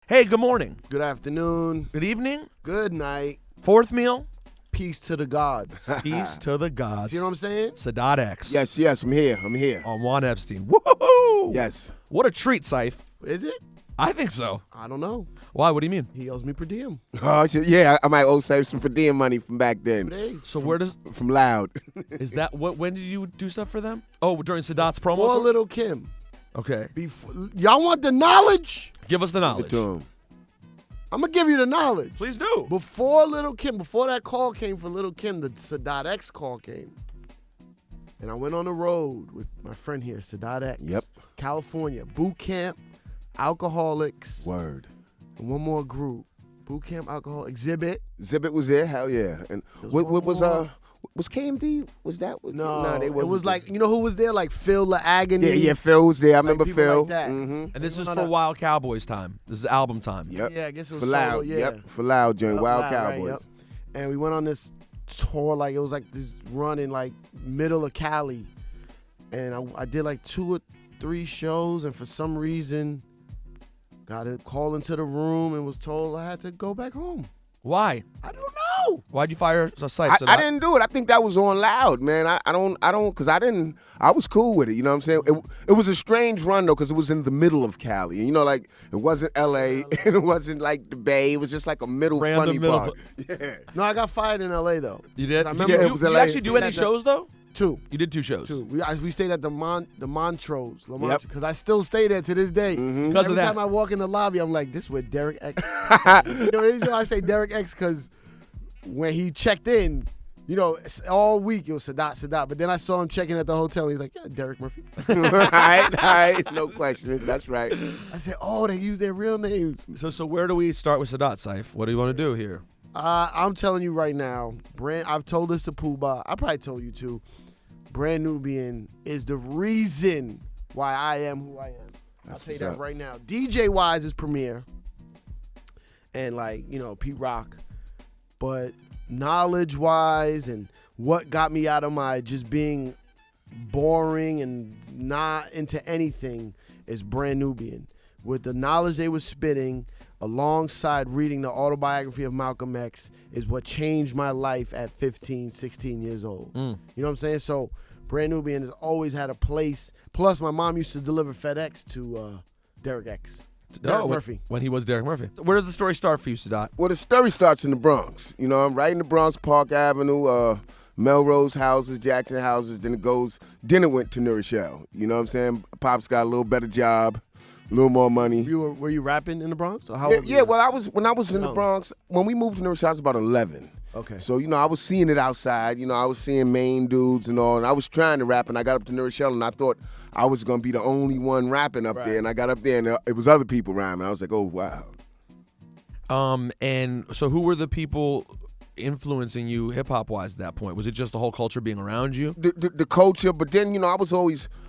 Hey, good morning. Good afternoon. Good evening. Good night. Fourth meal. Peace to the gods. Peace to the gods. You know what I'm saying? Sadat X. Yes, I'm here. On Juan Epstein. Woohoo! Yes. What a treat, Cipha. Is it? I think so. I don't know. Why? What do you mean? He owes me per diem. Oh, yeah, I might owe some per diem money from back then. 2 days. So where does From Loud. is that? When did you do stuff for them? Oh, during Sadat's promo. Before tour? Little Kim. Okay. Y'all want the knowledge? Give us the knowledge. I'm going to give you the knowledge. Please do. Before Little Kim, before that call came for Little Kim, the Sadat X call came. And I went on the road with my friend here, Sadat X. Yep. California. Boot camp, alcoholics. Word. And one more group. Boot camp, alcohol, exhibit. Exhibit was there, hell yeah. And what was KMD? Was that? No, they it wasn't was there. like, you know who was there? Like Phil La Agony. Yeah, Phil was there. I remember people Phil. like that. And this is for Wild Cowboys time. This is album time. Yep. Yeah, I guess it was For solo, Loud. yeah. Yep. For Loud during Yep, Wild Loud, right, Cowboys. yep. And we went on this tour, like it was like this run in like middle of Cali. And I did like 2 or 3 shows, and for some reason got a call into the room and was told I had to go back home. Why? I don't know. Why'd you fire Cipha? I didn't do it. I think that was on Loud, man. I don't, because I was cool with it, you know what I'm saying? It was a strange run, though, because it was in the middle of Cali. And, you know, like, it wasn't L.A., and it wasn't, like, the Bay. It was just, like, a Random funny middle part. Yeah. No, I got fired in L.A., though. You did? I Did remember you, it was you LA. actually do any shows, though? 2. You did 2 shows. 2. We stayed at the Montrose, Yep. because I still stay there to this day. Because Every of that. time I walk in the lobby, I'm like, this is where Derek X. You know, the reason why I say Derek X, because when he checked in, you know, all week it was Sadat. But then I saw him checking at the hotel. And he's like, yeah, Derek Murphy. All right, no question. That's right. I said, oh, they use their real names. So where do we start with Sadat, Cipha? What do you want to do here? I'm telling you right now, I've told this to Pooh-Bah. I probably told you too. Brand Nubian is the reason why I am who I am. I'll tell you that right now. DJ-wise is Premier. And like, you know, Pete Rock. But knowledge-wise and what got me out of my just being boring and not into anything is Brand Nubian. With the knowledge they were spitting, alongside reading the autobiography of Malcolm X, is what changed my life at 15, 16 years old. You know what I'm saying? So Brand Nubian has always had a place. Plus, my mom used to deliver FedEx to Derek X. Derek Murphy. When he was Derek Murphy. Where does the story start for you, Sadat? Well, the story starts in the Bronx. You know, I'm right in the Bronx, Park Avenue, Melrose houses, Jackson houses. Then it went to New Rochelle. You know what I'm saying? Pops got a little better job, a little more money. Were you rapping in the Bronx? Or how Yeah, well, when I was in the Bronx, when we moved to New Rochelle, I was about 11. Okay. So, you know, I was seeing it outside. You know, I was seeing Maine dudes and all, and I was trying to rap, and I got up to New Rochelle, and I thought I was going to be the only one rapping up there, and I got up there, and it was other people rhyming. I was like, oh, wow. And so who were the people influencing you hip-hop-wise at that point? Was it just the whole culture being around you? The culture, but then, you know, I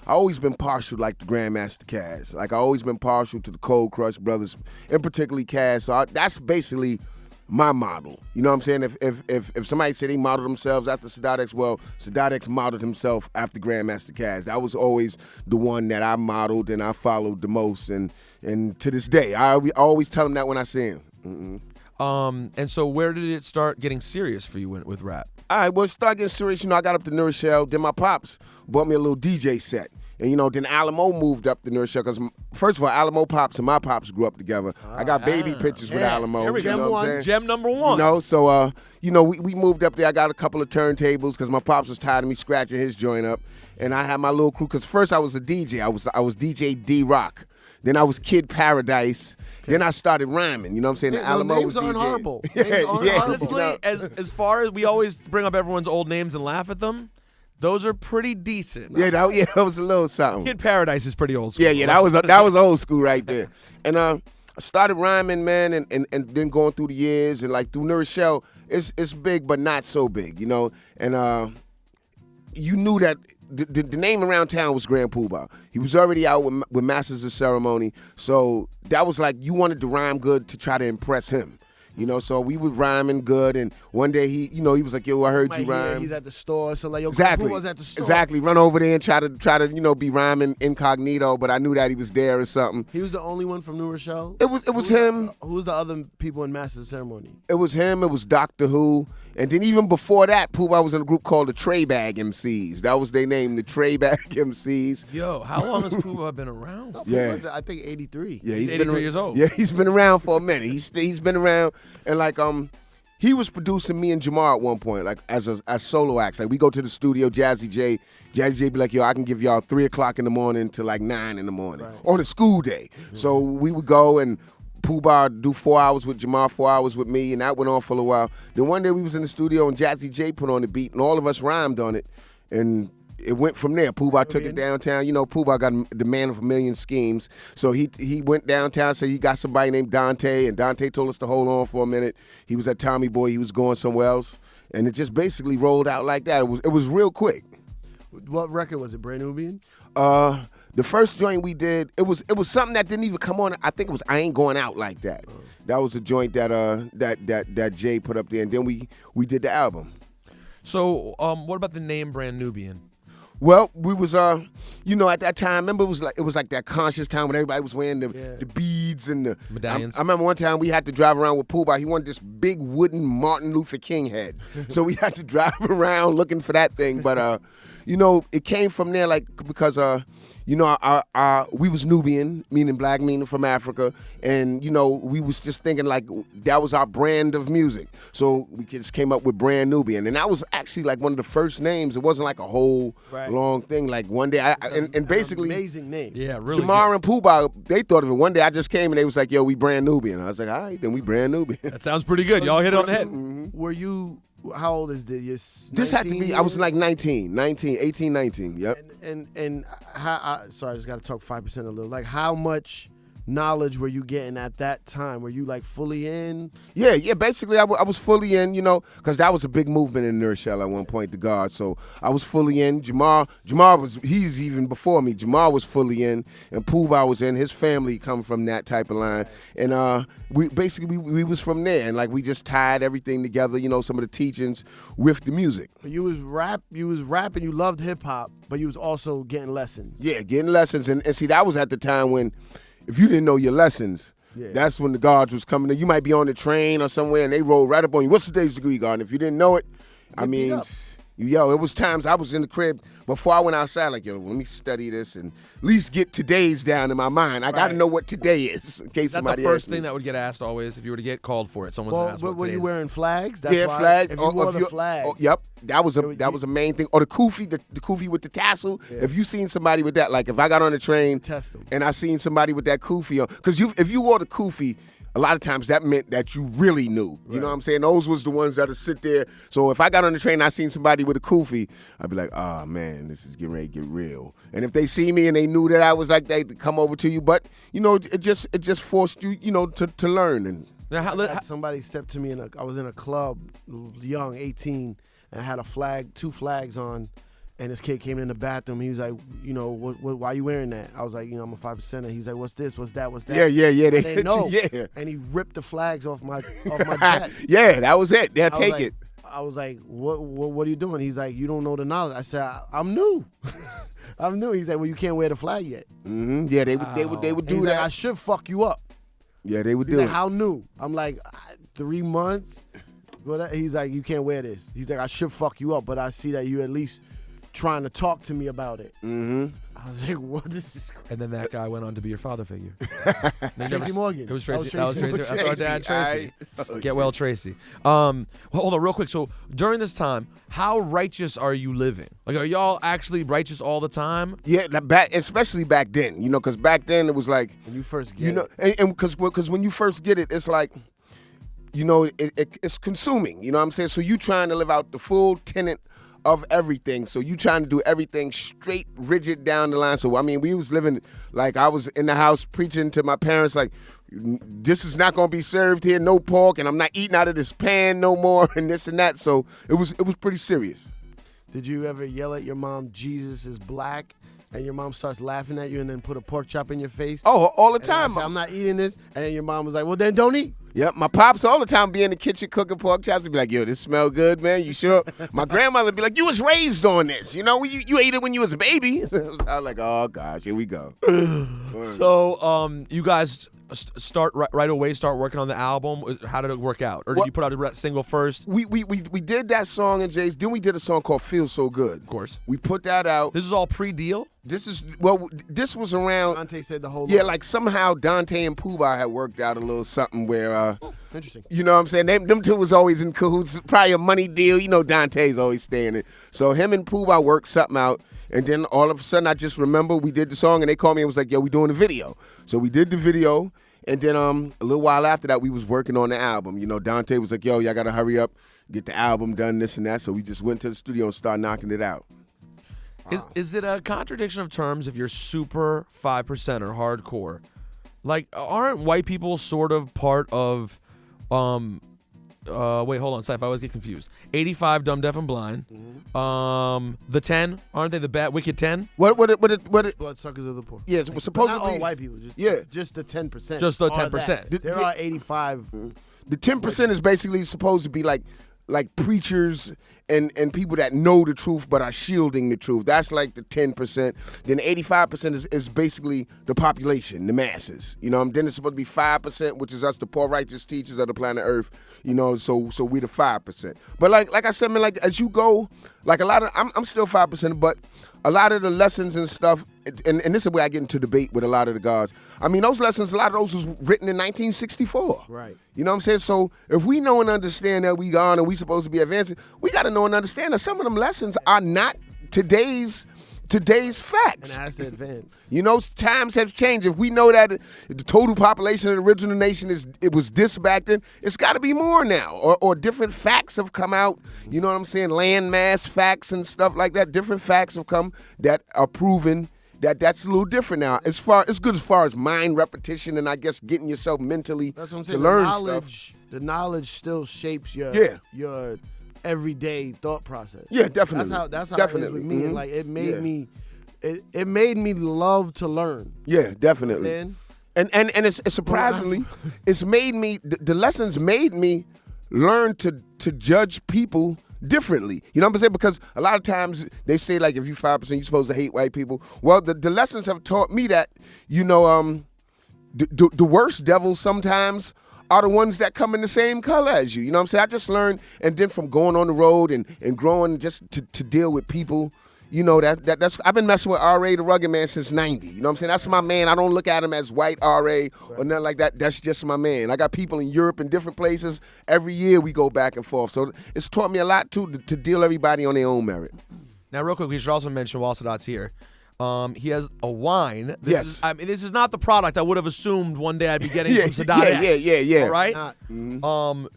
always been partial, like the Grandmaster Caz. Like, I always been partial to the Cold Crush Brothers, and particularly Caz. So that's basically my model. You know what I'm saying? If somebody said they modeled themselves after Sadat X, well, Sadat X modeled himself after Grandmaster Caz. That was always the one that I modeled and I followed the most. And to this day, I always tell him that when I see him. And so where did it start getting serious for you with rap? All right, well, it started getting serious. You know, I got up to New Rochelle. Then my pops bought me a little DJ set. And, you know, then Alamo moved up to New Rochelle because, first of all, Alamo Pops and my pops grew up together. I got baby pictures with Alamo. Here we go. You know what I'm saying? Gem number 1. You know, so, you know, we moved up there. I got a couple of turntables because my pops was tired of me scratching his joint up. And I had my little crew because first I was a DJ. I was DJ D-Rock. Then I was Kid Paradise. Then I started rhyming. You know what I'm saying? Yeah, The Alamo names was aren't DJ. horrible. Names aren't horrible. Honestly, as far as we always bring up everyone's old names and laugh at them, those are pretty decent. Yeah, that was a little something. Kid Paradise is pretty old school. Yeah, that was old school right there. And I started rhyming, man, and then going through the years and like through New Rochelle, it's big but not so big, you know. And you knew that the name around town was Grand Pooh-Bah. He was already out with Masters of Ceremony, so that was like you wanted to rhyme good to try to impress him. You know, so we would rhyming good. And one day he was like, yo, I heard you rhyme. He's at the store, so like, yo, Exactly. who was at the store? Exactly. Run over there and try to be rhyming incognito, but I knew that he was there or something. He was the only one from New Rochelle? It was him. Who was the other people in Master Ceremony? It was him. It was Doctor Who. And then even before that, Pooh was in a group called the Tray Bag MCs. That was their name, the Tray Bag MCs. Yo, how long has Pooh been around? No, Yeah. I think 83. Yeah, He's 83 years old. Yeah, he's been around for a minute. He's been around, and like he was producing me and Jamar at one point, like as solo acts. Like we go to the studio, Jazzy J be like, yo, I can give y'all 3 o'clock in the morning to like 9 in the morning on a school day. Mm-hmm. So we would go and Pooh do 4 hours with Jamar, 4 hours with me, and that went on for a while. Then one day we was in the studio and Jazzy J put on the beat, and all of us rhymed on it, and it went from there. Pooh took it downtown. You know, Pooh got the man of a million schemes. So he went downtown, said he got somebody named Dante, and Dante told us to hold on for a minute. He was at Tommy Boy. He was going somewhere else. And it just basically rolled out like that. It was real quick. What record was it, Brand Nubian? The first joint we did, it was something that didn't even come on. I think it was I Ain't Going Out Like That. That was a joint that Jay put up there, and then we did the album. So what about the name Brand Nubian? Well, we was at that time. Remember, it was like that conscious time when everybody was wearing the beads and the medallions. I remember one time we had to drive around with Pooh. He wanted this big wooden Martin Luther King head, so we had to drive around looking for that thing. But it came from there, like because we was Nubian, meaning black, meaning from Africa, and we was just thinking like that was our brand of music. So we just came up with Brand Nubian, and that was actually like one of the first names. It wasn't like a whole long thing. Like one day, and basically amazing name. Yeah, really. Jamar and Pooh, they thought of it. One day I just came and they was like, "Yo, we Brand Nubian." I was like, "All right, then we Brand Nubian." That sounds pretty good. Y'all hit it on the head. Mm-hmm. Were you? How old is this? This had to be. I was like 18, 19. Yep. And how? Sorry, I just got to talk 5% a little. Like, how much knowledge were you getting at that time? Were you like fully in? Yeah. Basically, I was fully in. Because that was a big movement in New Rochelle at one point, the God. So I was fully in. Jamar he's even before me. Jamar was fully in, and Pooh was in. His family come from that type of line, and we was from there, and like we just tied everything together. Some of the teachings with the music. You was rapping. You loved hip hop, but you was also getting lessons. Yeah, getting lessons, and see that was at the time when, if you didn't know your lessons, that's when the guards was coming in. You might be on the train or somewhere, and they roll right up on you. What's today's degree, guard? And if you didn't know it, it was times I was in the crib before I went outside, like, yo, let me study this and at least get today's down in my mind. I got to know what today is in case somebody asks me. That's the first asks me. thing that would get asked always if you were to get called for it. Someone's going to ask what were today you is. wearing flags? That's flag. If you wore the flag. Yep, that was a main thing. Or the kufi, the kufi with the tassel. Yeah. If you seen somebody with that, like if I got on the train and I seen somebody with that kufi on, because if you wore the kufi, a lot of times that meant that you really knew. You know what I'm saying? Those was the ones that would sit there. So if I got on the train and I seen somebody with a kufi, I'd be like, oh, man, this is getting ready to get real. And if they see me and they knew that I was like, they'd come over to you. But, it just forced you, to learn. And now, somebody stepped to me, I was in a club, young, 18, and I had two flags on. And this kid came in the bathroom. He was like, why are you wearing that? I was like, I'm a 5%er. He's like, what's this? What's that? What's that? Yeah. They know. Yeah. And he ripped the flags off my chest. Yeah, that was it. They'll take it. I was like, what are you doing? He's like, you don't know the knowledge. I said, I'm new. I'm new. He's like, well, you can't wear the flag yet. Mm-hmm. Yeah, they would do that. Like, I should fuck you up. Yeah, they would He's do like, it. How new? I'm like, 3 months. He's like, you can't wear this. He's like, I should fuck you up, but I see that you at least trying to talk to me about it. Mm-hmm. I was like, what is this? And then that guy went on to be your father figure. Tracy Morgan. It was Tracy. That was Tracy. That's our dad, Tracy. Right. Get well, Tracy. Well, hold on real quick. So during this time, how righteous are you living? Like, are y'all actually righteous all the time? Yeah, especially back then, because back then it was like, when you first get it. And because when you first get it, it's like, it's consuming, you know what I'm saying? So you trying to live out the full tenet of everything. So you trying to do everything straight, rigid down the line. So, I mean, we was living, like I was in the house preaching to my parents, like, this is not going to be served here, no pork, and I'm not eating out of this pan no more, and this and that. So it was pretty serious. Did you ever yell at your mom, Jesus is black? and your mom starts laughing at you and then put a pork chop in your face? Oh, all the And I time. say, I'm not eating this. And then your mom was like, well, then don't eat. Yep, my pops all the time be in the kitchen cooking pork chops and be like, yo, this smell good, man. You sure? My grandmother be like, you was raised on this. You know, you ate it when you was a baby. I was like, oh, gosh, here we go. So you guys start right away, start working on the album? How did it work out? Or did you put out a single first? We did that song in Jay's. Then we did a song called Feel So Good. Of course. We put that out. This is all pre-deal? This was around. Dante said the whole Yeah, lot. like somehow Dante and Pooh had worked out a little something where, Interesting. you know what I'm saying? Them two was always in cahoots. Probably a money deal. You know, Dante's always staying it. So him and Pooh worked something out. And then all of a sudden, I just remember we did the song, and they called me and was like, yo, we doing a video. So we did the video. And then a little while after that, we was working on the album. You know, Dante was like, yo, y'all got to hurry up, get the album done, this and that. So we just went to the studio and started knocking it out. Is it a contradiction of terms if you're super 5% or hardcore? Like, aren't white people sort of part of, wait, hold on, Cipha, I always get confused. 85, Dumb, Deaf, and Blind. The 10, aren't they the bad, Wicked 10? What Bloodsuckers of the poor. Yeah, it's supposed Not to all be. white people. Just the 10%. Just the are 10%. that. There are 85. The 10% is basically supposed to be like preachers and people that know the truth but are shielding the truth. That's like the 10%. Then 85% is basically the population, the masses. You know, then it's supposed to be 5%, which is us, the poor righteous teachers of the planet Earth. You know, so we the 5%. But like I said, man, like as you go, like a lot of I'm still 5%, but a lot of the lessons and stuff, and this is where I get into debate with a lot of the guys. I mean, those lessons, a lot of those was written in 1964. Right. You know what I'm saying? So if we know and understand that we gone and we supposed to be advancing, we got to know and understand that some of them lessons are not today's facts. And has to advance. You know, times have changed. If we know that the total population of the original nation was this back then, it's got to be more now. Or different facts have come out. You know what I'm saying? Land mass facts and stuff like that. Different facts have come that are proven that's a little different now. It's good as far as mind repetition and I guess getting yourself mentally That's what I'm to saying. learn stuff. The knowledge still shapes your everyday thought process. Yeah, definitely. That's how definitely. it is with me. Mhm. Like it made Yeah. me it made me love to learn. Yeah, definitely. Then And it's surprisingly, it's made me, the lessons made me learn to judge people differently. You know what I'm saying? Because a lot of times they say, like, if you're 5%, you're supposed to hate white people. Well, the lessons have taught me that, you know, the worst devils sometimes are the ones that come in the same color as you. You know what I'm saying? I just learned, and then from going on the road and growing just to deal with people, you know, that's I've been messing with R.A. the Rugged Man since 90. You know what I'm saying? That's my man. I don't look at him as white R.A. or nothing like that. That's just my man. I got people in Europe and different places. Every year we go back and forth. So it's taught me a lot, too, to deal everybody on their own merit. Now, real quick, we should also mention while Sadat's here, he has a wine. This is not the product I would have assumed one day I'd be getting from Sadat X. Yeah. All right?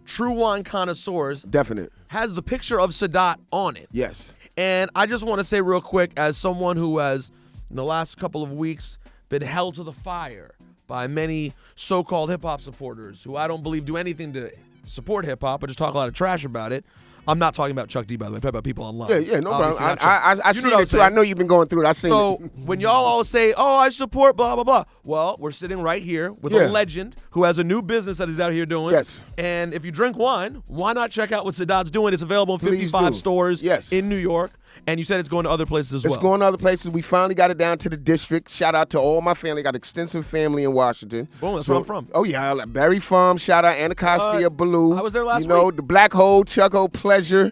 True wine connoisseurs. Definite. Has the picture of Sadat on it. Yes. And I just want to say real quick, as someone who has, in the last couple of weeks, been held to the fire by many so-called hip-hop supporters who I don't believe do anything to support hip-hop, but just talk a lot of trash about it. I'm not talking about Chuck D, by the way. I'm talking about people online. Yeah, no problem. Obviously, I see it, too. I know you've been going through it. I seen So it. when y'all all say, oh, I support blah, blah, blah. Well, we're sitting right here with a legend who has a new business that he's out here doing. Yes. And if you drink wine, why not check out what Sadat's doing? It's available in Please 55 do. stores Yes. in New York. And you said it's going to other places as well. It's going to other places. We finally got it down to the district. Shout out to all my family. Got extensive family in Washington. Boom, that's where I'm from. Oh, yeah. Like Barry Farm. Shout out Anacostia, Baloo. I was there last You know, week. the Black Hole, Chuck O, Pleasure,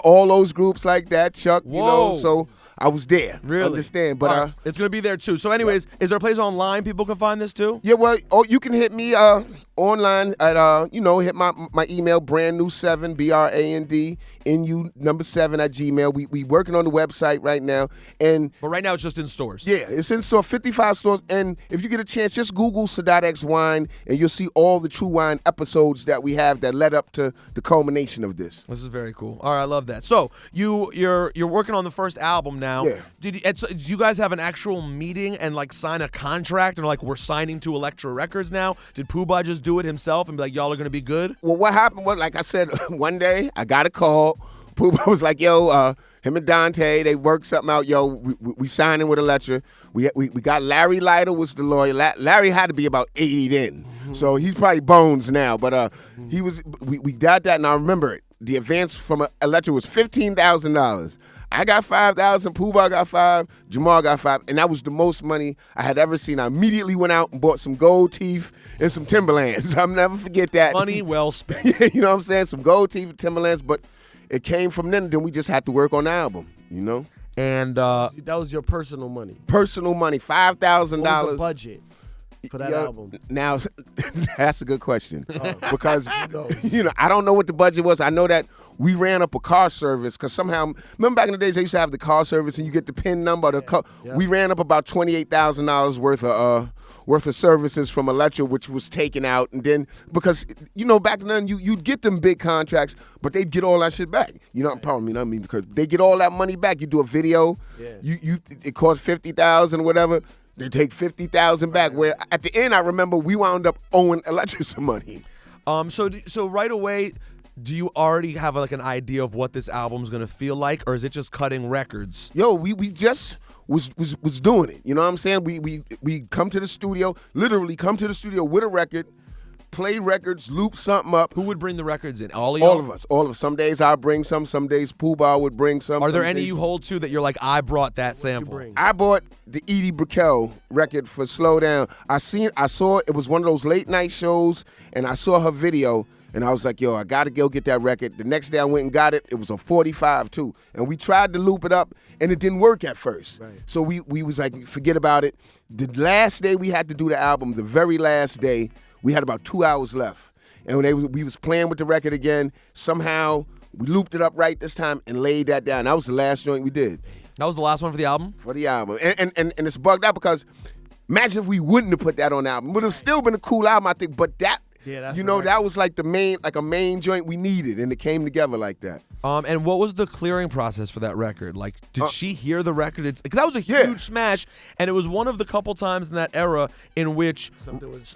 all those groups like that, Chuck. Whoa. You know, so I was there. Really? Understand. But All right. It's going to be there, too. So anyways, is there a place online people can find this, too? yeah, well, you can hit me online at, hit my email, brandnew7, BRANDNU7 at Gmail. We working on the website right now. And But right now it's just in stores. yeah, it's in store, 55 stores. And if you get a chance, just Google Sadat X Wine, and you'll see all the True Wine episodes that we have that led up to the culmination of this. This is very cool. All right, I love that. So you're working on the first album now. Yeah. Did you guys have an actual meeting and like sign a contract and like we're signing to Elektra Records now? Did Pooh just do it himself and be like, y'all are gonna be good? Well, what happened was, like I said, one day I got a call. Pooh was like, yo, Him and Dante, they worked something out. Yo, we signed in with Elektra. We got Larry Lytle was the lawyer. Larry had to be about 80 then, so he's probably bones now. But he was. We got that, and I remember it. The advance from Elektra was $15,000. I got 5,000. Pooh-Bah got 5. Jamal got 5, and that was the most money I had ever seen. I immediately went out and bought some gold teeth and some Timberlands. I'll never forget that. Money well spent. You know what I'm saying? Some gold teeth and Timberlands, but it came from then. Then we just had to work on the album, you know? And that was your personal money. Personal money, $5,000. What was the budget for that album? Now, that's a good question. Because, I don't know what the budget was. I know that we ran up a car service because somehow, remember back in the days they used to have the car service and you get the PIN number. We ran up about $28,000 worth of services from Elektra, which was taken out. And then, because, back then you'd get them big contracts, but they'd get all that shit back. Because they get all that money back. You do a video, it costs $50,000 or whatever. They take $50,000 back. Where at the end, I remember we wound up owing Elektra some money. So right away, do you already have like an idea of what this album's gonna feel like, or is it just cutting records? Yo, we just was doing it. You know what I'm saying? We come to the studio, literally come to the studio with a record, play records, loop something up. Who would bring the records in? All of y'all? All of us. All of us. Some days I'll bring some days Pooh-Bah would bring some. Are there any you hold to that you're like, I brought that sample? I bought the Edie Brickell record for Slow Down. I saw it was one of those late night shows, and I saw her video, and I was like, yo, I gotta go get that record. The next day I went and got it. It was a 45 too. And we tried to loop it up, and it didn't work at first. Right. So we was like, forget about it. The last day we had to do the album, the very last day, we had about 2 hours left. And when we was playing with the record again, somehow we looped it up right this time and laid that down. That was the last joint we did. That was the last one for the album? For the album. And it's bugged out because imagine if we wouldn't have put that on the album. It would have still been a cool album, I think, but that, that was like a main joint we needed, and it came together like that. And what was the clearing process for that record? Like, did she hear the record? Because that was a huge smash, and it was one of the couple times in that era in which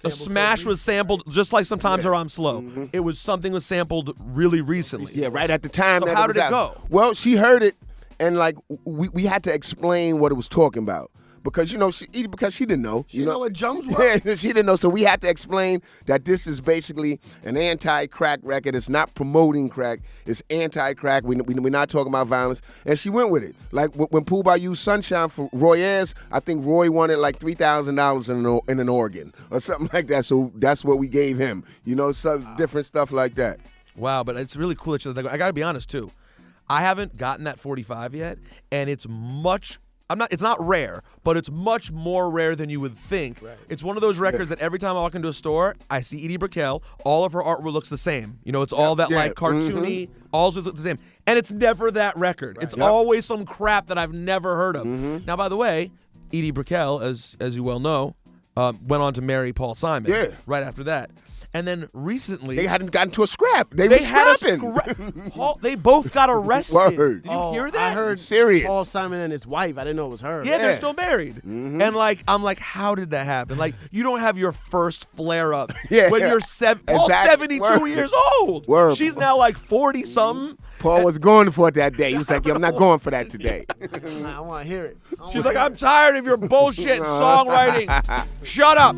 a smash was sampled, just like sometimes or I'm Slow. Mm-hmm. It was something was sampled really recently. Yeah, right at the time. So how did it go? Well, she heard it, and like we had to explain what it was talking about. Because, she didn't know. She didn't know what jumps were? Yeah, she didn't know. So we had to explain that this is basically an anti-crack record. It's not promoting crack. It's anti-crack. We're not talking about violence. And she went with it. Like when Pooh-Bah used Sunshine for Roy Ayers, I think Roy wanted like $3,000 in an organ or something like that. So that's what we gave him. Some different stuff like that. Wow, but it's really cool that I got to be honest, too. I haven't gotten that 45 yet, and it's it's not rare, but it's much more rare than you would think. Right. It's one of those records that every time I walk into a store, I see Edie Brickell, all of her artwork looks the same. It's all that like cartoony, all looks the same. And it's never that record. Right. It's always some crap that I've never heard of. Mm-hmm. Now, by the way, Edie Brickell, as you well know, went on to marry Paul Simon right after that. And then recently, they hadn't gotten to a scrap. They were scrapping. They both got arrested. Word. Did you hear that? I heard serious. Paul Simon and his wife. I didn't know it was her. Yeah, they're still married. Mm-hmm. And I'm like, how did that happen? Like, you don't have your first flare up when you're 72 years old. Word. She's now like 40 something. Paul was going for it that day. He was like, I'm not going for that today. I want to hear it. She's like, I'm tired of your bullshit songwriting. Shut up.